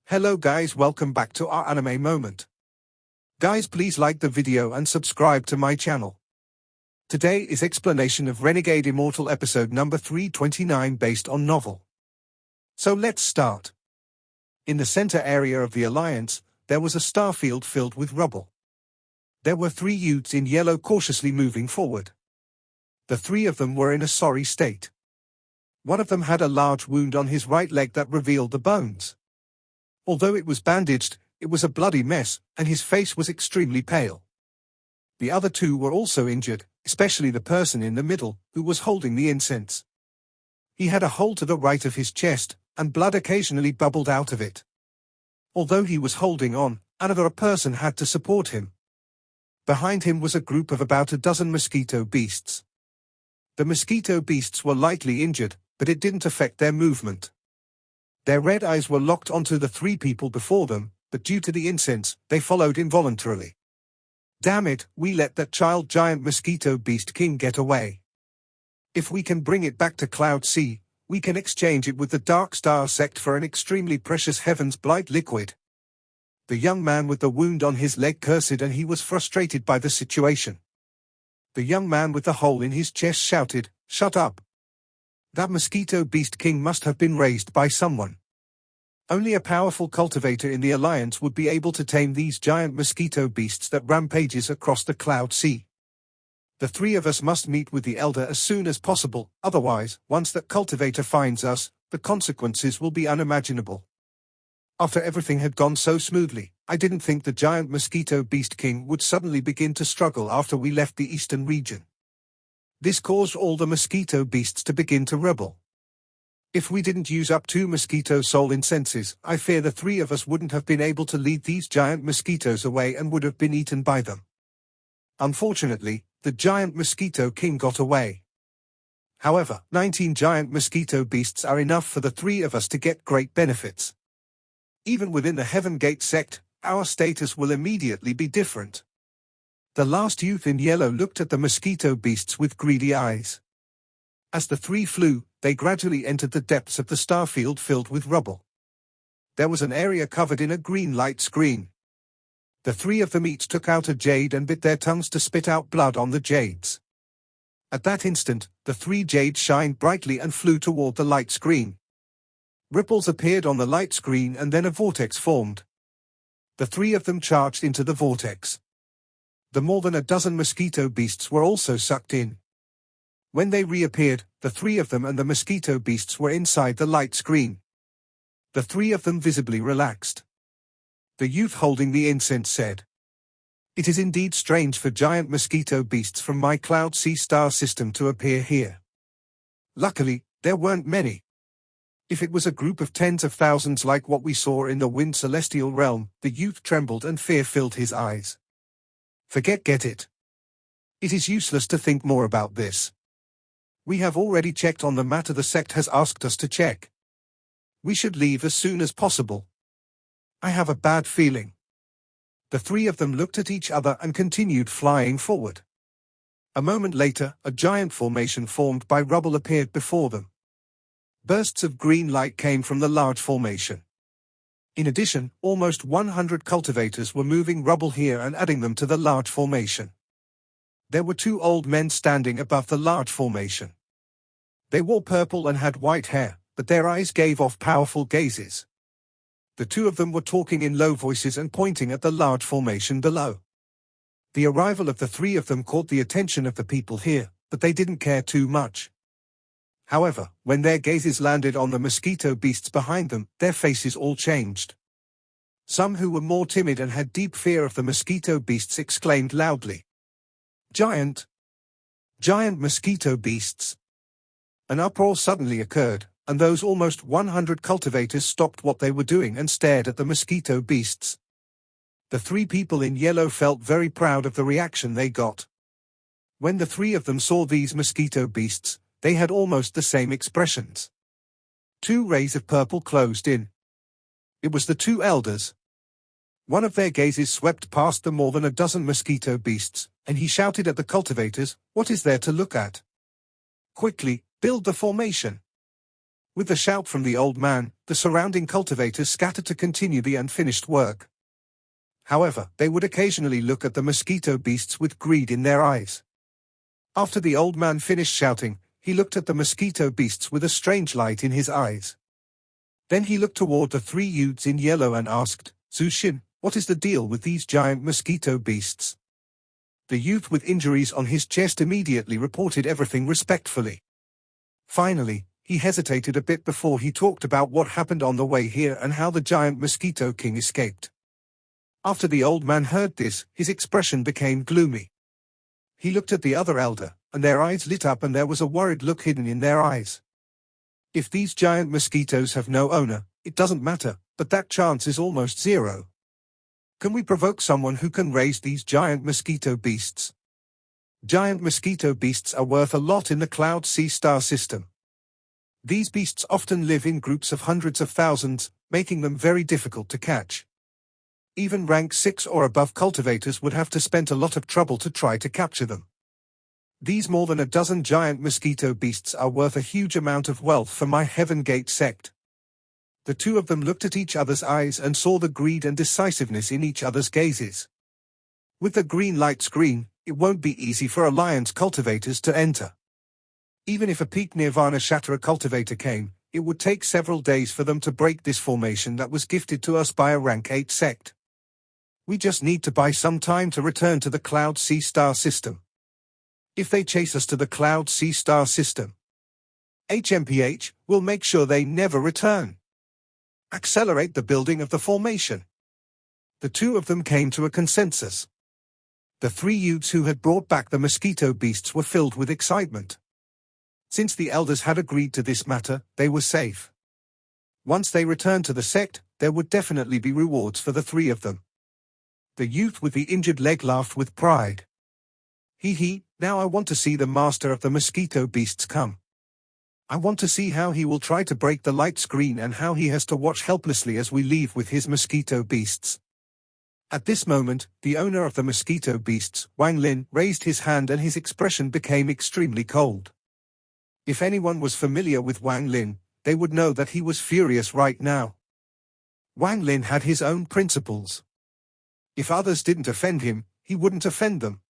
Hello guys, welcome back to our anime moment. Guys, please like the video and subscribe to my channel. Today is explanation of Renegade Immortal episode number 329 based on novel. So let's start. In the center area of the Alliance, there was a starfield filled with rubble. There were 3 youths in yellow cautiously moving forward. The 3 of them were in a sorry state. One of them had a large wound on his right leg that revealed the bones. Although it was bandaged, it was a bloody mess, and his face was extremely pale. The other 2 were also injured, especially the person in the middle, who was holding the incense. He had a hole to the right of his chest, and blood occasionally bubbled out of it. Although he was holding on, another person had to support him. Behind him was a group of about a dozen mosquito beasts. The mosquito beasts were lightly injured, but it didn't affect their movement. Their red eyes were locked onto the 3 people before them, but due to the incense, they followed involuntarily. Damn it, we let that child giant mosquito beast king get away. If we can bring it back to Cloud Sea, we can exchange it with the Dark Star sect for an extremely precious Heaven's Blight liquid. The young man with the wound on his leg cursed, and he was frustrated by the situation. The young man with the hole in his chest shouted, "Shut up! That mosquito beast king must have been raised by someone. Only a powerful cultivator in the Alliance would be able to tame these giant mosquito beasts that rampages across the Cloud Sea. The 3 of us must meet with the Elder as soon as possible, otherwise, once that cultivator finds us, the consequences will be unimaginable." After everything had gone so smoothly, I didn't think the giant mosquito beast king would suddenly begin to struggle after we left the eastern region. This caused all the mosquito beasts to begin to rebel. If we didn't use up 2 mosquito soul incenses, I fear the 3 of us wouldn't have been able to lead these giant mosquitoes away and would have been eaten by them. Unfortunately, the giant mosquito king got away. However, 19 giant mosquito beasts are enough for the 3 of us to get great benefits. Even within the Heaven Gate sect, our status will immediately be different. The last youth in yellow looked at the mosquito beasts with greedy eyes. As the 3 flew, they gradually entered the depths of the starfield filled with rubble. There was an area covered in a green light screen. The 3 of them each took out a jade and bit their tongues to spit out blood on the jades. At that instant, the 3 jades shined brightly and flew toward the light screen. Ripples appeared on the light screen and then a vortex formed. The 3 of them charged into the vortex. The more than a dozen mosquito beasts were also sucked in. When they reappeared, the 3 of them and the mosquito beasts were inside the light screen. The 3 of them visibly relaxed. The youth holding the incense said, "It is indeed strange for giant mosquito beasts from my Cloud Sea star system to appear here. Luckily, there weren't many. If it was a group of tens of thousands like what we saw in the Wind Celestial Realm," the youth trembled and fear filled his eyes. Get it. It is useless to think more about this. We have already checked on the matter the sect has asked us to check. We should leave as soon as possible. I have a bad feeling." The 3 of them looked at each other and continued flying forward. A moment later, a giant formation formed by rubble appeared before them. Bursts of green light came from the large formation. In addition, almost 100 cultivators were moving rubble here and adding them to the large formation. There were 2 old men standing above the large formation. They wore purple and had white hair, but their eyes gave off powerful gazes. The 2 of them were talking in low voices and pointing at the large formation below. The arrival of the 3 of them caught the attention of the people here, but they didn't care too much. However, when their gazes landed on the mosquito beasts behind them, their faces all changed. Some who were more timid and had deep fear of the mosquito beasts exclaimed loudly, Giant mosquito beasts!" An uproar suddenly occurred, and those almost 100 cultivators stopped what they were doing and stared at the mosquito beasts. The 3 people in yellow felt very proud of the reaction they got. When the 3 of them saw these mosquito beasts, they had almost the same expressions. 2 rays of purple closed in. It was the 2 elders. One of their gazes swept past the more than a dozen mosquito beasts, and he shouted at the cultivators, "What is there to look at? Quickly, build the formation." With the shout from the old man, the surrounding cultivators scattered to continue the unfinished work. However, they would occasionally look at the mosquito beasts with greed in their eyes. After the old man finished shouting, he looked at the mosquito beasts with a strange light in his eyes. Then he looked toward the three youths in yellow and asked, "Zushin, what is the deal with these giant mosquito beasts?" The youth with injuries on his chest immediately reported everything respectfully. Finally, he hesitated a bit before he talked about what happened on the way here and how the giant mosquito king escaped. After the old man heard this, his expression became gloomy. He looked at the other elder, and their eyes lit up and there was a worried look hidden in their eyes. If these giant mosquitoes have no owner, it doesn't matter, but that chance is almost zero. Can we provoke someone who can raise these giant mosquito beasts? Giant mosquito beasts are worth a lot in the Cloud Sea star system. These beasts often live in groups of hundreds of thousands, making them very difficult to catch. Even rank 6 or above cultivators would have to spend a lot of trouble to try to capture them. These more than a dozen giant mosquito beasts are worth a huge amount of wealth for my Heaven Gate sect. The two of them looked at each other's eyes and saw the greed and decisiveness in each other's gazes. With the green light screen, it won't be easy for Alliance cultivators to enter. Even if a peak Nirvana Shatterer cultivator came, it would take several days for them to break this formation that was gifted to us by a rank 8 sect. We just need to buy some time to return to the Cloud Sea star system. If they chase us to the Cloud Sea star system, HMPH will make sure they never return. Accelerate the building of the formation. The two of them came to a consensus. The three youths who had brought back the mosquito beasts were filled with excitement. Since the elders had agreed to this matter, they were safe. Once they returned to the sect, there would definitely be rewards for the three of them. The youth with the injured leg laughed with pride. Hee, now I want to see the master of the mosquito beasts come. I want to see how he will try to break the light screen and how he has to watch helplessly as we leave with his mosquito beasts. At this moment, the owner of the mosquito beasts, Wang Lin, raised his hand and his expression became extremely cold. If anyone was familiar with Wang Lin, they would know that he was furious right now. Wang Lin had his own principles. If others didn't offend him, he wouldn't offend them.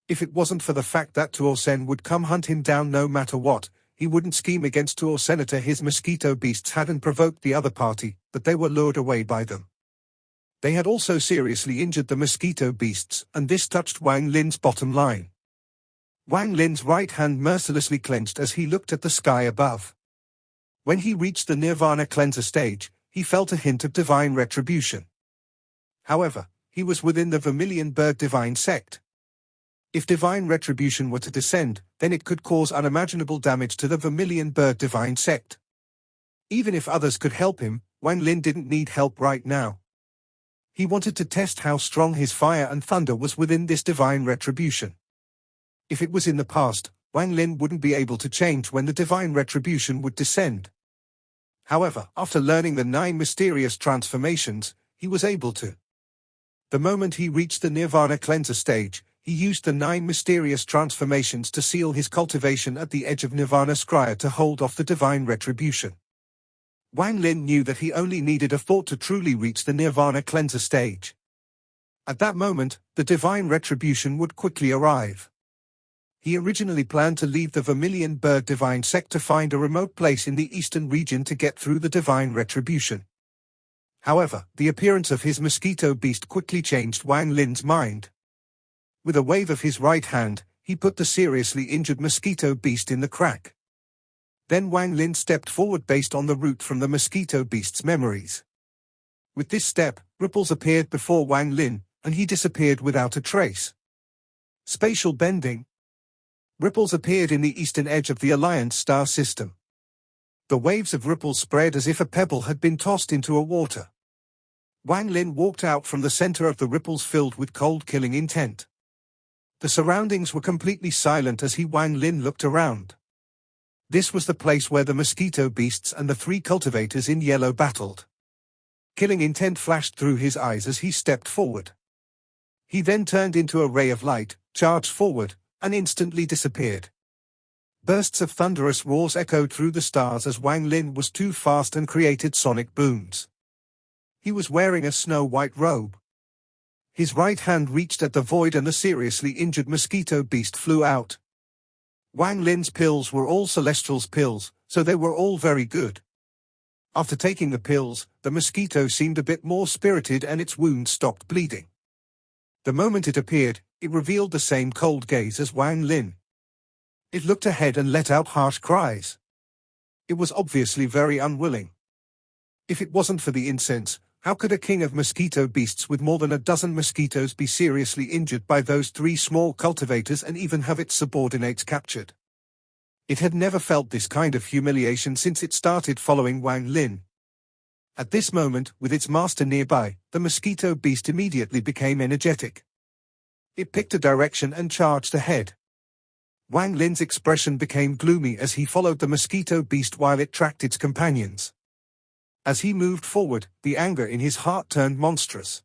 If it wasn't for the fact that Tuo Sen would come hunt him down no matter what, he wouldn't scheme against Tuo Senator. His mosquito beasts hadn't provoked the other party, but they were lured away by them. They had also seriously injured the mosquito beasts, and this touched Wang Lin's bottom line. Wang Lin's right hand mercilessly clenched as he looked at the sky above. When he reached the Nirvana Cleanser stage, he felt a hint of divine retribution. However, he was within the Vermilion Bird Divine sect. If divine retribution were to descend, then it could cause unimaginable damage to the Vermilion Bird Divine sect. Even if others could help him, Wang Lin didn't need help right now. He wanted to test how strong his fire and thunder was within this divine retribution. If it was in the past, Wang Lin wouldn't be able to change when the divine retribution would descend. However, after learning the 9 mysterious transformations, he was able to. The moment he reached the Nirvana Cleanser stage, he used the 9 mysterious transformations to seal his cultivation at the edge of Nirvana Scryer to hold off the divine retribution. Wang Lin knew that he only needed a thought to truly reach the Nirvana Cleanser stage. At that moment, the divine retribution would quickly arrive. He originally planned to leave the Vermilion Bird Divine sect to find a remote place in the eastern region to get through the divine retribution. However, the appearance of his mosquito beast quickly changed Wang Lin's mind. With a wave of his right hand, he put the seriously injured mosquito beast in the crack. Then Wang Lin stepped forward based on the route from the mosquito beast's memories. With this step, ripples appeared before Wang Lin, and he disappeared without a trace. Spatial bending. Ripples appeared in the eastern edge of the Alliance star system. The waves of ripples spread as if a pebble had been tossed into a water. Wang Lin walked out from the center of the ripples filled with cold killing intent. The surroundings were completely silent as Wang Lin looked around. This was the place where the mosquito beasts and the 3 cultivators in yellow battled. Killing intent flashed through his eyes as he stepped forward. He then turned into a ray of light, charged forward, and instantly disappeared. Bursts of thunderous roars echoed through the stars as Wang Lin was too fast and created sonic booms. He was wearing a snow-white robe. His right hand reached at the void and the seriously injured mosquito beast flew out. Wang Lin's pills were all Celestial's pills, so they were all very good. After taking the pills, the mosquito seemed a bit more spirited and its wound stopped bleeding. The moment it appeared, it revealed the same cold gaze as Wang Lin. It looked ahead and let out harsh cries. It was obviously very unwilling. If it wasn't for the incense, how could a king of mosquito beasts with more than a dozen mosquitoes be seriously injured by those 3 small cultivators and even have its subordinates captured? It had never felt this kind of humiliation since it started following Wang Lin. At this moment, with its master nearby, the mosquito beast immediately became energetic. It picked a direction and charged ahead. Wang Lin's expression became gloomy as he followed the mosquito beast while it tracked its companions. As he moved forward, the anger in his heart turned monstrous.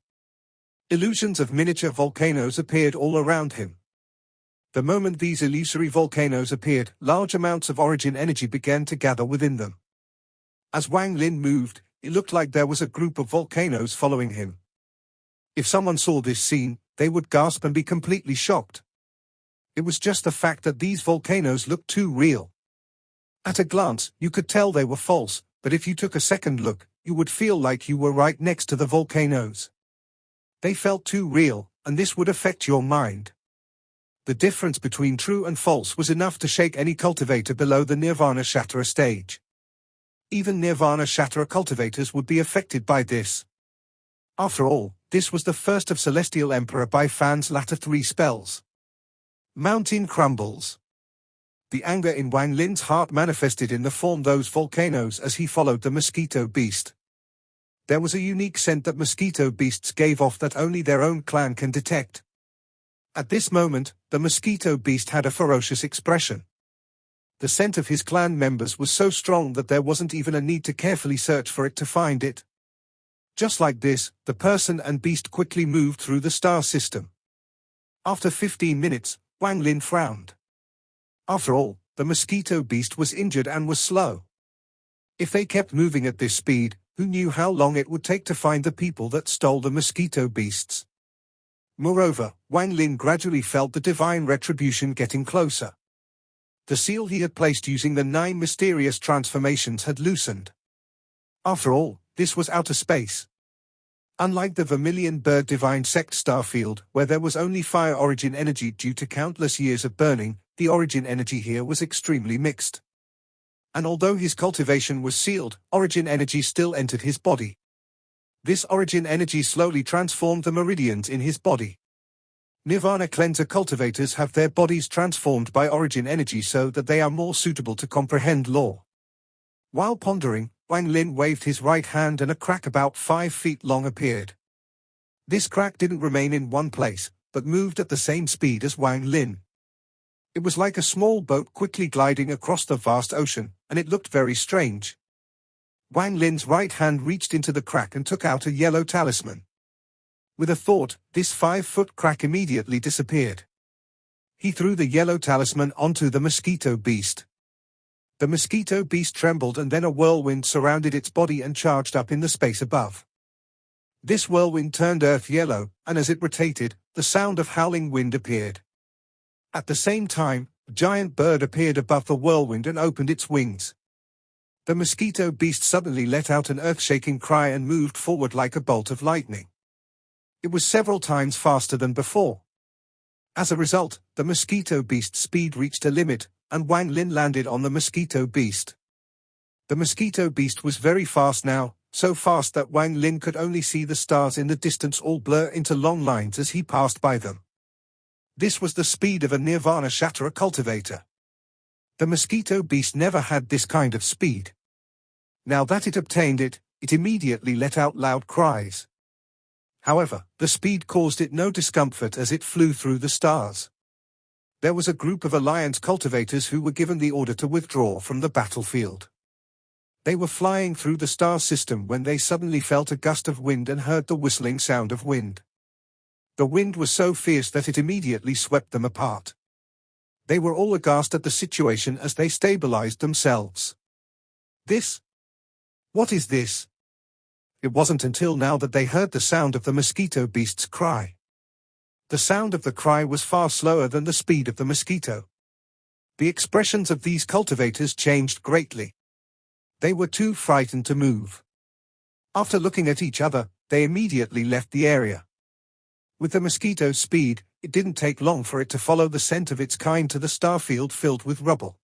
Illusions of miniature volcanoes appeared all around him. The moment these illusory volcanoes appeared, large amounts of origin energy began to gather within them. As Wang Lin moved, it looked like there was a group of volcanoes following him. If someone saw this scene, they would gasp and be completely shocked. It was just the fact that these volcanoes looked too real. At a glance, you could tell they were false, but if you took a second look, you would feel like you were right next to the volcanoes. They felt too real, and this would affect your mind. The difference between true and false was enough to shake any cultivator below the Nirvana Shatterer stage. Even Nirvana Shatterer cultivators would be affected by this. After all, this was the first of Celestial Emperor by Fan's latter 3 spells. Mountain crumbles. The anger in Wang Lin's heart manifested in the form those volcanoes as he followed the mosquito beast. There was a unique scent that mosquito beasts gave off that only their own clan can detect. At this moment, the mosquito beast had a ferocious expression. The scent of his clan members was so strong that there wasn't even a need to carefully search for it to find it. Just like this, the person and beast quickly moved through the star system. After 15 minutes, Wang Lin frowned. After all, the mosquito beast was injured and was slow. If they kept moving at this speed, who knew how long it would take to find the people that stole the mosquito beasts? Moreover, Wang Lin gradually felt the divine retribution getting closer. The seal he had placed using the 9 mysterious transformations had loosened. After all, this was outer space. Unlike the Vermilion Bird Divine Sect starfield, where there was only fire origin energy due to countless years of burning, the origin energy here was extremely mixed. And although his cultivation was sealed, origin energy still entered his body. This origin energy slowly transformed the meridians in his body. Nirvana Cleanser cultivators have their bodies transformed by origin energy so that they are more suitable to comprehend lore. While pondering, Wang Lin waved his right hand and a crack about 5 feet long appeared. This crack didn't remain in one place, but moved at the same speed as Wang Lin. It was like a small boat quickly gliding across the vast ocean, and it looked very strange. Wang Lin's right hand reached into the crack and took out a yellow talisman. With a thought, this 5-foot crack immediately disappeared. He threw the yellow talisman onto the mosquito beast. The mosquito beast trembled and then a whirlwind surrounded its body and charged up in the space above. This whirlwind turned earth yellow, and as it rotated, the sound of howling wind appeared. At the same time, a giant bird appeared above the whirlwind and opened its wings. The mosquito beast suddenly let out an earth-shaking cry and moved forward like a bolt of lightning. It was several times faster than before. As a result, the mosquito beast's speed reached a limit, and Wang Lin landed on the mosquito beast. The mosquito beast was very fast now, so fast that Wang Lin could only see the stars in the distance all blur into long lines as he passed by them. This was the speed of a Nirvana Shatterer cultivator. The mosquito beast never had this kind of speed. Now that it obtained it, it immediately let out loud cries. However, the speed caused it no discomfort as it flew through the stars. There was a group of Alliance cultivators who were given the order to withdraw from the battlefield. They were flying through the star system when they suddenly felt a gust of wind and heard the whistling sound of wind. The wind was so fierce that it immediately swept them apart. They were all aghast at the situation as they stabilized themselves. This? What is this? It wasn't until now that they heard the sound of the mosquito beast's cry. The sound of the cry was far slower than the speed of the mosquito. The expressions of these cultivators changed greatly. They were too frightened to move. After looking at each other, they immediately left the area. With the mosquito's speed, it didn't take long for it to follow the scent of its kind to the starfield filled with rubble.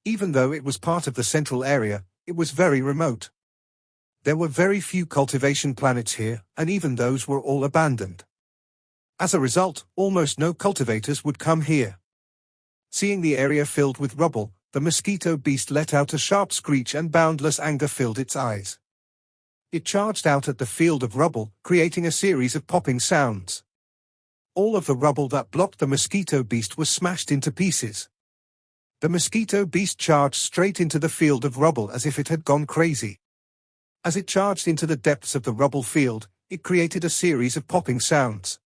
Even though it was part of the central area, it was very remote. There were very few cultivation planets here, and even those were all abandoned. As a result, almost no cultivators would come here. Seeing the area filled with rubble, the mosquito beast let out a sharp screech and boundless anger filled its eyes. It charged out at the field of rubble, creating a series of popping sounds. All of the rubble that blocked the mosquito beast was smashed into pieces. The mosquito beast charged straight into the field of rubble as if it had gone crazy. As it charged into the depths of the rubble field, it created a series of popping sounds.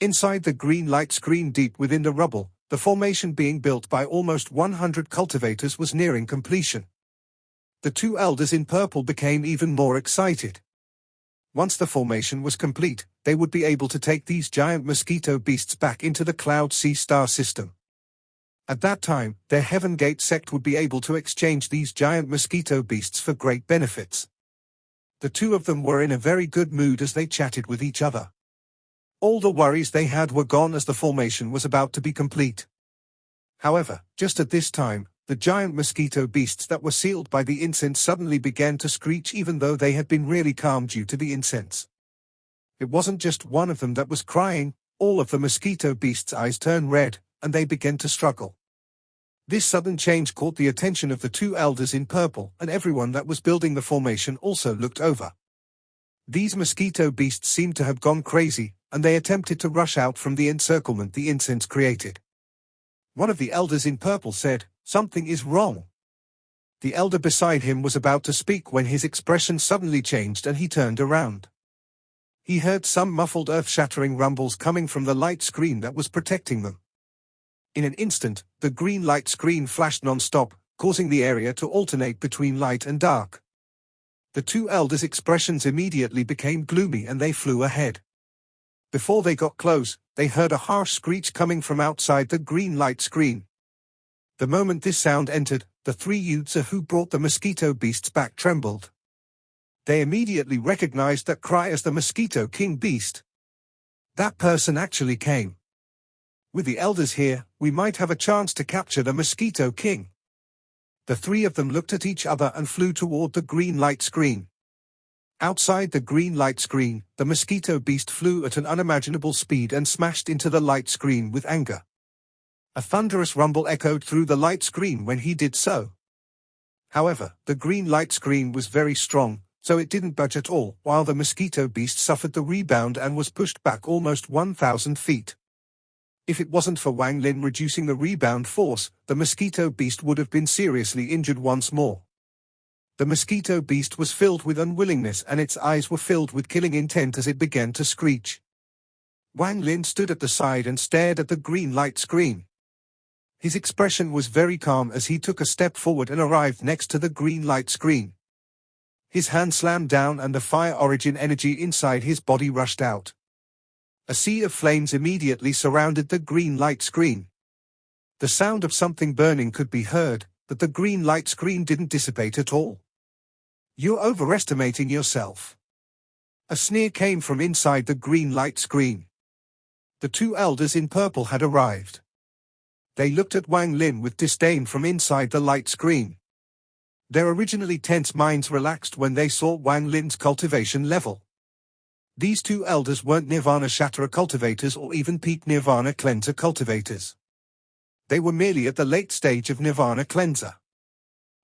Inside the green light screen deep within the rubble, the formation being built by almost 100 cultivators was nearing completion. The two elders in purple became even more excited. Once the formation was complete, they would be able to take these giant mosquito beasts back into the Cloud Sea star system. At that time, their Heaven Gate sect would be able to exchange these giant mosquito beasts for great benefits. The two of them were in a very good mood as they chatted with each other. All the worries they had were gone as the formation was about to be complete. However, just at this time, the giant mosquito beasts that were sealed by the incense suddenly began to screech even though they had been really calm due to the incense. It wasn't just one of them that was crying, all of the mosquito beasts' eyes turned red, and they began to struggle. This sudden change caught the attention of the two elders in purple, and everyone that was building the formation also looked over. These mosquito beasts seemed to have gone crazy, and they attempted to rush out from the encirclement the incense created. One of the elders in purple said, "Something is wrong." The elder beside him was about to speak when his expression suddenly changed and he turned around. He heard some muffled earth-shattering rumbles coming from the light screen that was protecting them. In an instant, the green light screen flashed non-stop, causing the area to alternate between light and dark. The two elders' expressions immediately became gloomy and they flew ahead. Before they got close, they heard a harsh screech coming from outside the green light screen. The moment this sound entered, the three youths who brought the mosquito beasts back trembled. They immediately recognized that cry as the Mosquito King beast. That person actually came. With the elders here, we might have a chance to capture the Mosquito King. The three of them looked at each other and flew toward the green light screen. Outside the green light screen, the mosquito beast flew at an unimaginable speed and smashed into the light screen with anger. A thunderous rumble echoed through the light screen when he did so. However, the green light screen was very strong, so it didn't budge at all, while the mosquito beast suffered the rebound and was pushed back almost 1,000 feet. If it wasn't for Wang Lin reducing the rebound force, the mosquito beast would have been seriously injured once more. The mosquito beast was filled with unwillingness and its eyes were filled with killing intent as it began to screech. Wang Lin stood at the side and stared at the green light screen. His expression was very calm as he took a step forward and arrived next to the green light screen. His hand slammed down and the fire origin energy inside his body rushed out. A sea of flames immediately surrounded the green light screen. The sound of something burning could be heard, but the green light screen didn't dissipate at all. "You're overestimating yourself." A sneer came from inside the green light screen. The two elders in purple had arrived. They looked at Wang Lin with disdain from inside the light screen. Their originally tense minds relaxed when they saw Wang Lin's cultivation level. These two elders weren't Nirvana Shatterer cultivators or even peak Nirvana Cleanser cultivators. They were merely at the late stage of Nirvana Cleanser.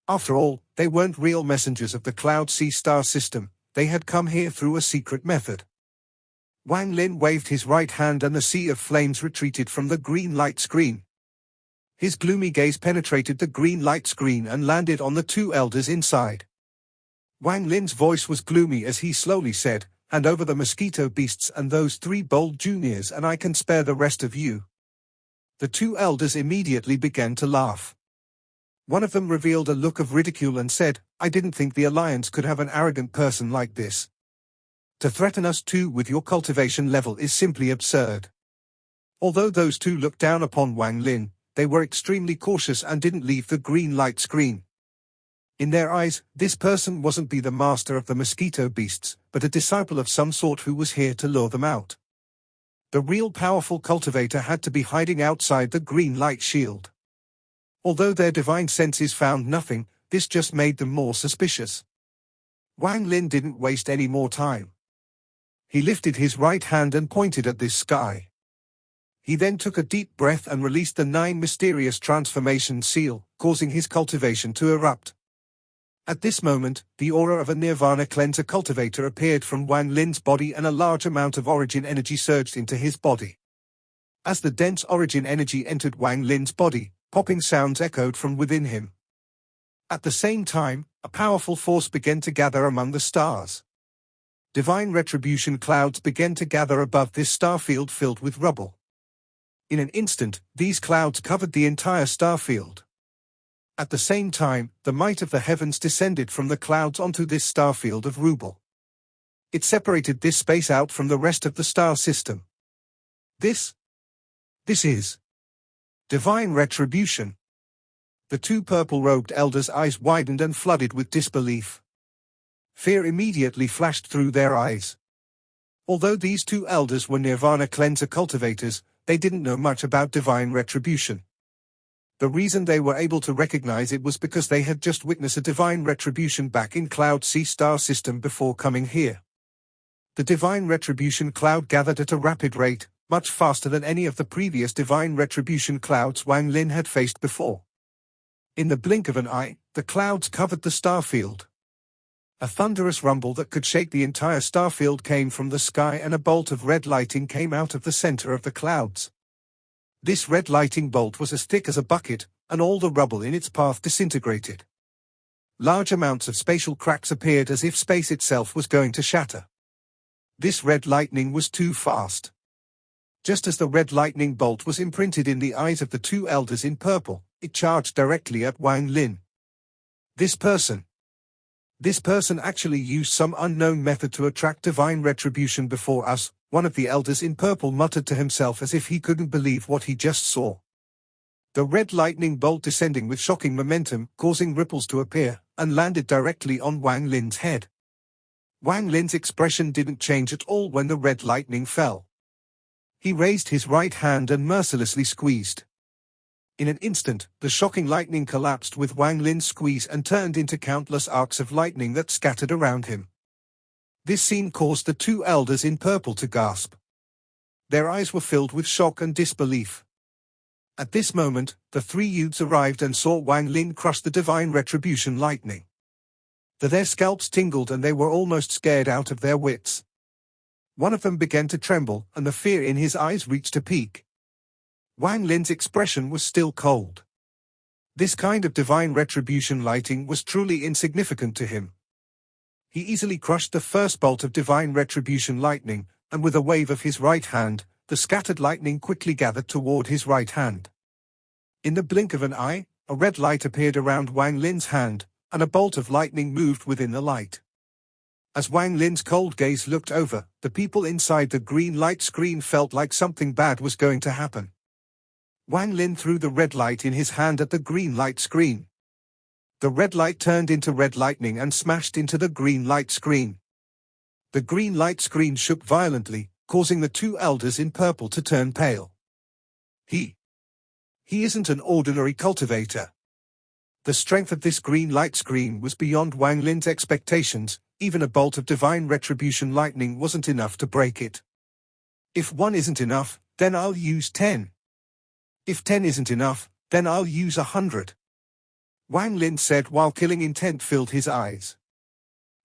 After all, they weren't real messengers of the Cloud Sea star system, they had come here through a secret method. Wang Lin waved his right hand and the sea of flames retreated from the green light screen. His gloomy gaze penetrated the green light screen and landed on the two elders inside. Wang Lin's voice was gloomy as he slowly said, "Hand over the mosquito beasts and those three bold juniors and I can spare the rest of you." The two elders immediately began to laugh. One of them revealed a look of ridicule and said, "I didn't think the Alliance could have an arrogant person like this. To threaten us too with your cultivation level is simply absurd." Although those two looked down upon Wang Lin, they were extremely cautious and didn't leave the green light screen. In their eyes, this person wasn't the master of the mosquito beasts, but a disciple of some sort who was here to lure them out. The real powerful cultivator had to be hiding outside the green light shield. Although their divine senses found nothing, this just made them more suspicious. Wang Lin didn't waste any more time. He lifted his right hand and pointed at this sky. He then took a deep breath and released the 9 mysterious transformation seal, causing his cultivation to erupt. At this moment, the aura of a Nirvana cleanser cultivator appeared from Wang Lin's body and a large amount of origin energy surged into his body. As the dense origin energy entered Wang Lin's body, popping sounds echoed from within him. At the same time, a powerful force began to gather among the stars. Divine retribution clouds began to gather above this star field filled with rubble. In an instant, these clouds covered the entire star field. At the same time, the might of the heavens descended from the clouds onto this star field of rubble. It separated this space out from the rest of the star system. This is divine retribution. The two purple-robed elders' eyes widened and flooded with disbelief. Fear immediately flashed through their eyes. Although these two elders were Nirvana cleanser cultivators, they didn't know much about divine retribution. The reason they were able to recognize it was because they had just witnessed a divine retribution back in Cloud C star system before coming here. The divine retribution cloud gathered at a rapid rate, much faster than any of the previous divine retribution clouds Wang Lin had faced before. In the blink of an eye, the clouds covered the star field. A thunderous rumble that could shake the entire star field came from the sky, and a bolt of red lighting came out of the center of the clouds. This red lighting bolt was as thick as a bucket, and all the rubble in its path disintegrated. Large amounts of spatial cracks appeared as if space itself was going to shatter. This red lightning was too fast. Just as the red lightning bolt was imprinted in the eyes of the two elders in purple, it charged directly at Wang Lin. This person actually used some unknown method to attract divine retribution before us, one of the elders in purple muttered to himself as if he couldn't believe what he just saw. The red lightning bolt descending with shocking momentum, causing ripples to appear, and landed directly on Wang Lin's head. Wang Lin's expression didn't change at all when the red lightning fell. He raised his right hand and mercilessly squeezed. In an instant, the shocking lightning collapsed with Wang Lin's squeeze and turned into countless arcs of lightning that scattered around him. This scene caused the two elders in purple to gasp. Their eyes were filled with shock and disbelief. At this moment, the three youths arrived and saw Wang Lin crush the divine retribution lightning. Their scalps tingled and they were almost scared out of their wits. One of them began to tremble, and the fear in his eyes reached a peak. Wang Lin's expression was still cold. This kind of divine retribution lighting was truly insignificant to him. He easily crushed the first bolt of divine retribution lightning, and with a wave of his right hand, the scattered lightning quickly gathered toward his right hand. In the blink of an eye, a red light appeared around Wang Lin's hand, and a bolt of lightning moved within the light. As Wang Lin's cold gaze looked over, the people inside the green light screen felt like something bad was going to happen. Wang Lin threw the red light in his hand at the green light screen. The red light turned into red lightning and smashed into the green light screen. The green light screen shook violently, causing the two elders in purple to turn pale. He isn't an ordinary cultivator. The strength of this green light screen was beyond Wang Lin's expectations. Even a bolt of divine retribution lightning wasn't enough to break it. If 1 isn't enough, then I'll use 10. If 10 isn't enough, then I'll use 100. Wang Lin said while killing intent filled his eyes.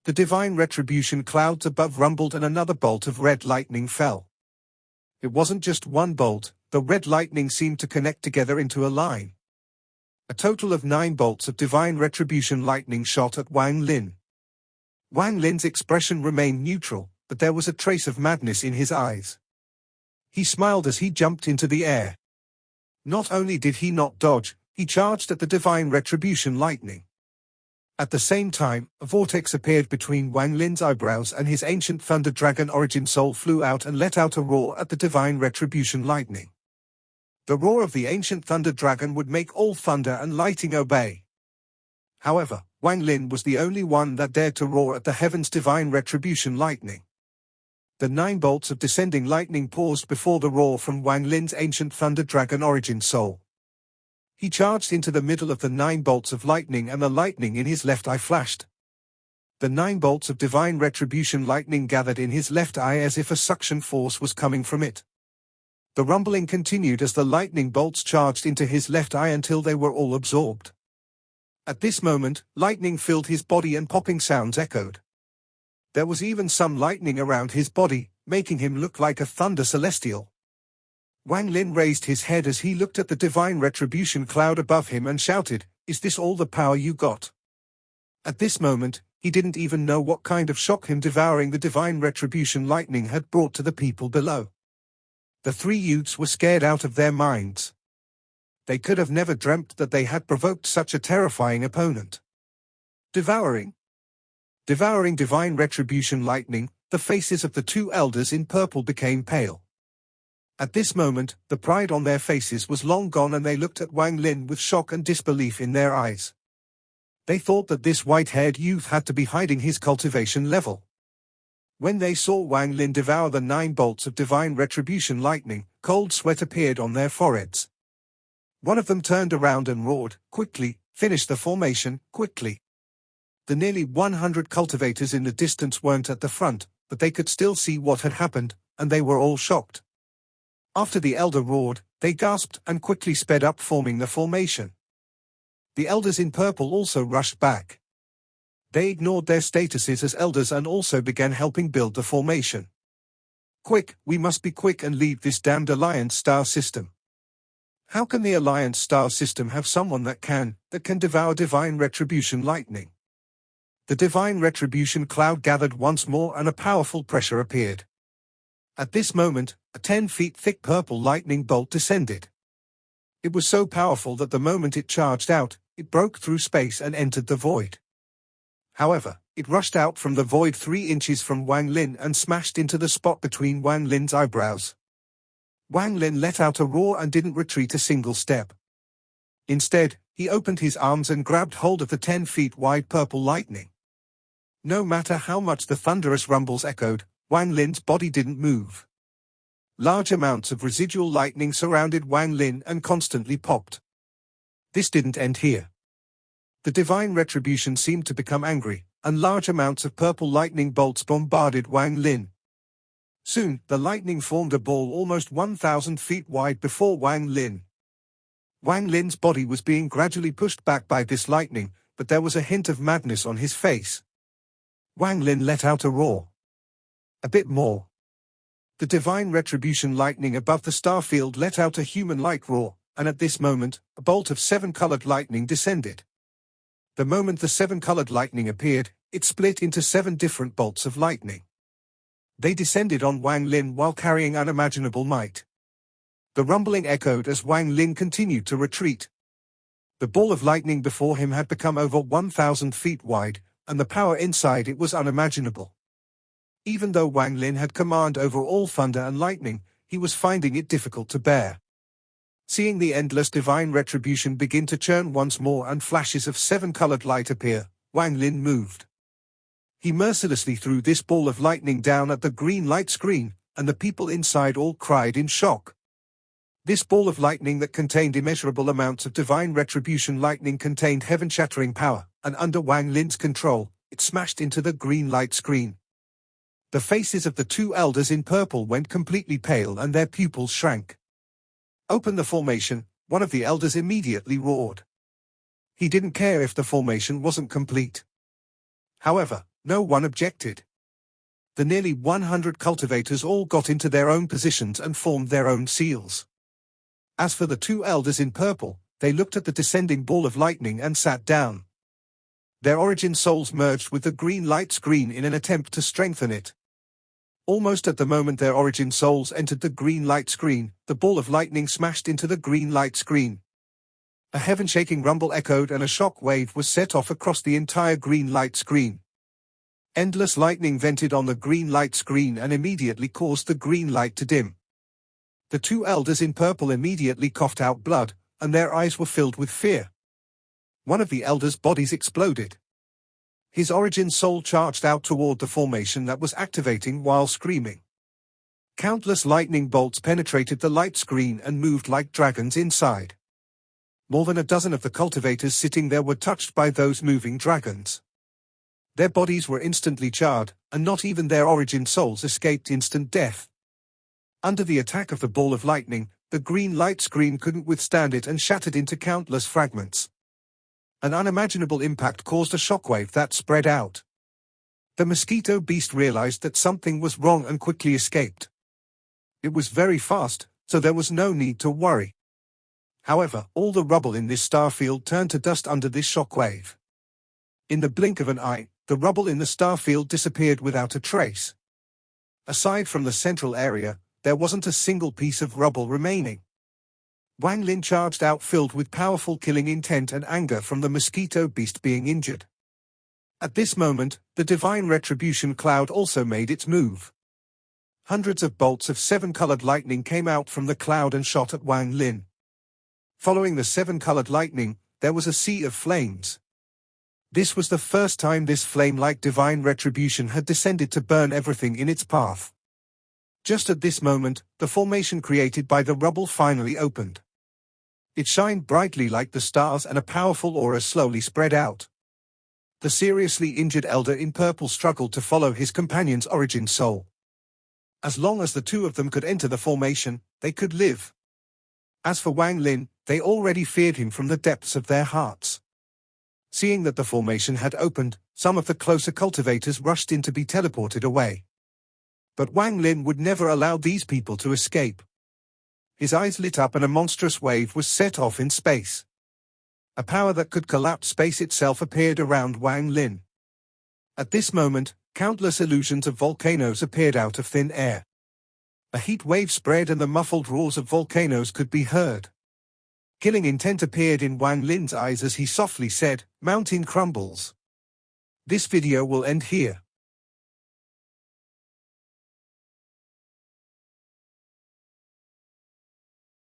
The divine retribution clouds above rumbled and another bolt of red lightning fell. It wasn't just one bolt, the red lightning seemed to connect together into a line. A total of 9 bolts of divine retribution lightning shot at Wang Lin. Wang Lin's expression remained neutral, but there was a trace of madness in his eyes. He smiled as he jumped into the air. Not only did he not dodge, he charged at the divine retribution lightning. At the same time, a vortex appeared between Wang Lin's eyebrows and his ancient thunder dragon origin soul flew out and let out a roar at the divine retribution lightning. The roar of the ancient thunder dragon would make all thunder and lightning obey. However, Wang Lin was the only one that dared to roar at the heaven's divine retribution lightning. The 9 bolts of descending lightning paused before the roar from Wang Lin's ancient thunder dragon origin soul. He charged into the middle of the 9 bolts of lightning and the lightning in his left eye flashed. The 9 bolts of divine retribution lightning gathered in his left eye as if a suction force was coming from it. The rumbling continued as the lightning bolts charged into his left eye until they were all absorbed. At this moment, lightning filled his body and popping sounds echoed. There was even some lightning around his body, making him look like a thunder celestial. Wang Lin raised his head as he looked at the divine retribution cloud above him and shouted, "Is this all the power you got?" At this moment, he didn't even know what kind of shock him devouring the divine retribution lightning had brought to the people below. The 3 youths were scared out of their minds. They could have never dreamt that they had provoked such a terrifying opponent. Devouring divine retribution lightning, the faces of the 2 elders in purple became pale. At this moment, the pride on their faces was long gone and they looked at Wang Lin with shock and disbelief in their eyes. They thought that this white-haired youth had to be hiding his cultivation level. When they saw Wang Lin devour the 9 bolts of divine retribution lightning, cold sweat appeared on their foreheads. One of them turned around and roared, "Quickly, finish the formation, quickly." The nearly 100 cultivators in the distance weren't at the front, but they could still see what had happened, and they were all shocked. After the elder roared, they gasped and quickly sped up forming the formation. The elders in purple also rushed back. They ignored their statuses as elders and also began helping build the formation. "Quick, we must be quick and leave this damned Alliance star system. How can the Alliance star system have someone that can devour divine retribution lightning?" The divine retribution cloud gathered once more and a powerful pressure appeared. At this moment, a 10 feet thick purple lightning bolt descended. It was so powerful that the moment it charged out, it broke through space and entered the void. However, it rushed out from the void 3 inches from Wang Lin and smashed into the spot between Wang Lin's eyebrows. Wang Lin let out a roar and didn't retreat a single step. Instead, he opened his arms and grabbed hold of the 10 feet wide purple lightning. No matter how much the thunderous rumbles echoed, Wang Lin's body didn't move. Large amounts of residual lightning surrounded Wang Lin and constantly popped. This didn't end here. The divine retribution seemed to become angry, and large amounts of purple lightning bolts bombarded Wang Lin. Soon, the lightning formed a ball almost 1,000 feet wide before Wang Lin. Wang Lin's body was being gradually pushed back by this lightning, but there was a hint of madness on his face. Wang Lin let out a roar. A bit more. The divine retribution lightning above the star field let out a human-like roar, and at this moment, a bolt of 7-colored lightning descended. The moment the 7-colored lightning appeared, it split into 7 different bolts of lightning. They descended on Wang Lin while carrying unimaginable might. The rumbling echoed as Wang Lin continued to retreat. The ball of lightning before him had become over 1,000 feet wide, and the power inside it was unimaginable. Even though Wang Lin had command over all thunder and lightning, he was finding it difficult to bear. Seeing the endless divine retribution begin to churn once more and flashes of 7-colored light appear, Wang Lin moved. He mercilessly threw this ball of lightning down at the green light screen, and the people inside all cried in shock. This ball of lightning that contained immeasurable amounts of divine retribution lightning contained heaven-shattering power, and under Wang Lin's control, it smashed into the green light screen. The faces of the 2 elders in purple went completely pale and their pupils shrank. "Open the formation," one of the elders immediately roared. He didn't care if the formation wasn't complete. However, no one objected. The nearly 100 cultivators all got into their own positions and formed their own seals. As for the 2 elders in purple, they looked at the descending ball of lightning and sat down. Their origin souls merged with the green light screen in an attempt to strengthen it. Almost at the moment their origin souls entered the green light screen, the ball of lightning smashed into the green light screen. A heaven-shaking rumble echoed and a shock wave was set off across the entire green light screen. Endless lightning vented on the green light screen and immediately caused the green light to dim. The two elders in purple immediately coughed out blood, and their eyes were filled with fear. One of the elders' bodies exploded. His origin soul charged out toward the formation that was activating while screaming. Countless lightning bolts penetrated the light screen and moved like dragons inside. More than a dozen of the cultivators sitting there were touched by those moving dragons. Their bodies were instantly charred, and not even their origin souls escaped instant death. Under the attack of the ball of lightning, the green light screen couldn't withstand it and shattered into countless fragments. An unimaginable impact caused a shockwave that spread out. The mosquito beast realized that something was wrong and quickly escaped. It was very fast, so there was no need to worry. However, all the rubble in this starfield turned to dust under this shockwave. In the blink of an eye, the rubble in the starfield disappeared without a trace. Aside from the central area, there wasn't a single piece of rubble remaining. Wang Lin charged out filled with powerful killing intent and anger from the mosquito beast being injured. At this moment, the divine retribution cloud also made its move. Hundreds of bolts of seven-colored lightning came out from the cloud and shot at Wang Lin. Following the seven-colored lightning, there was a sea of flames. This was the first time this flame-like divine retribution had descended to burn everything in its path. Just at this moment, the formation created by the rubble finally opened. It shined brightly like the stars and a powerful aura slowly spread out. The seriously injured elder in purple struggled to follow his companion's origin soul. As long as the two of them could enter the formation, they could live. As for Wang Lin, they already feared him from the depths of their hearts. Seeing that the formation had opened, some of the closer cultivators rushed in to be teleported away. But Wang Lin would never allow these people to escape. His eyes lit up and a monstrous wave was set off in space. A power that could collapse space itself appeared around Wang Lin. At this moment, countless illusions of volcanoes appeared out of thin air. A heat wave spread and the muffled roars of volcanoes could be heard. Killing intent appeared in Wang Lin's eyes as he softly said, "Mountain crumbles." This video will end here.